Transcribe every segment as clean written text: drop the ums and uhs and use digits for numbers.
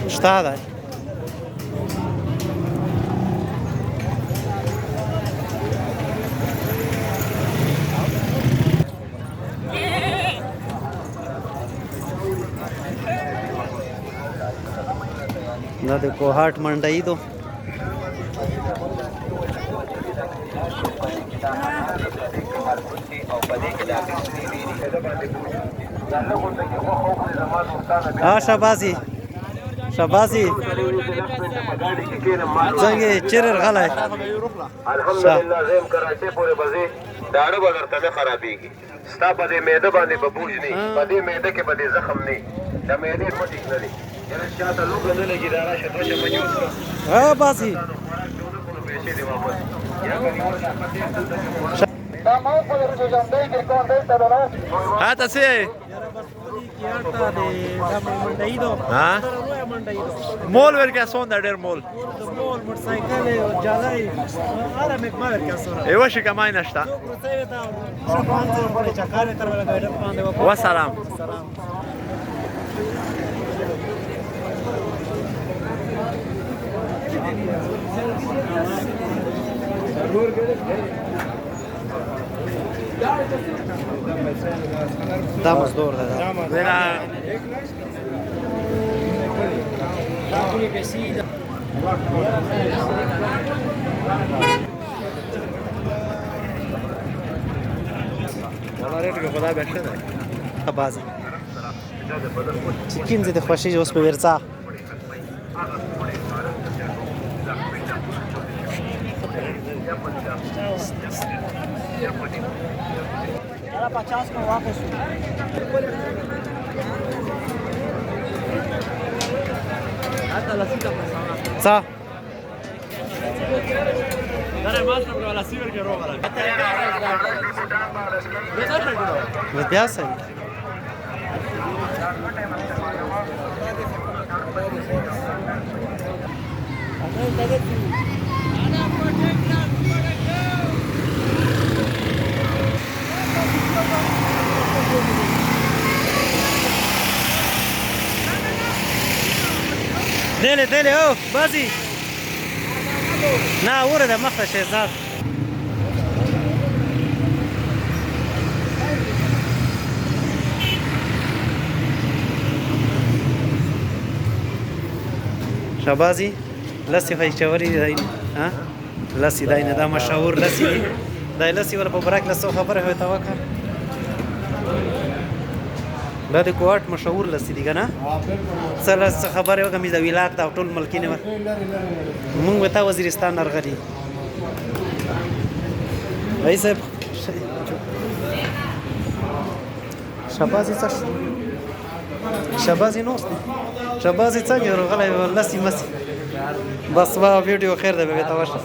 شته دی دا د کوهاټ منډی دو شاباسي شاباسي څنګه چیرې غلای الحمدلله زم کراچي پورې بځي داړو به درته نه خرابېږي ستا په دې معده باندې به بوج نه په دې معده کې به دې زخم نه د معدې مټیک نه دی یاره شاته لوګه نه لګي دا راشه دوه چمچ ها باسي پیسې دې واپس یا غریب ها تاسې ها مول ورکه سون دا ډېر مول مول موټرسایکل جالای اره مکمل کسره ایو شي کمای نشتا و سلام دا مزدور ده زینا والله ریټ خدا بهشه ده بازي چې کیمزه د خوشي اوس په ورڅا Era 50 con waffles. Hasta la cita pasada. څه دا ما څنګه ولا سیور کې روغه بس بیا صحیح دله دله او بازي نا ورده مخه شهزاد شابازي لسي خي چوري دی ها لسي داینه دا مشهور لسي دی دا لسي ور په براک لسو خبره هوي تا وکړه دا د کوټ مشهور لسي دی کنه سره خبره وکړه مې د ولایت دا ټول ملکینه مونږ وتا وزیرستان ارغلی ایسه شابازي څه شابازي نوست شابازي څنګه ورغلی لسي مسي بس وا ویډیو خیر ده به تاسو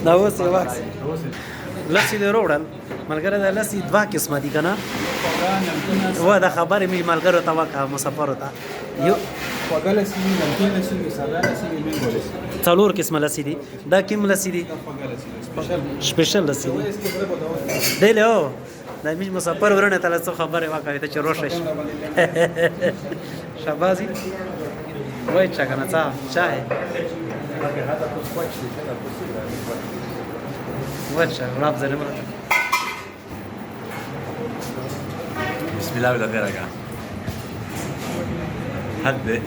دا اوس یو وخت لسی د روړل ملګری د لسی دوا قسمه دي کنه و دا خبره می ملګرو ته وکړه مسافر ته یو وګلسی نمکین لسی ساده لسی منګو لسی څلور قسمه لسی دي دا کوم لسی دي سپیشل لسی دی له دا می مسافر ورنه ته څه خبره وکړه ته چې روشش شابازي وای چا کنه چای وچه راب زنه بسم الله ولا غير حد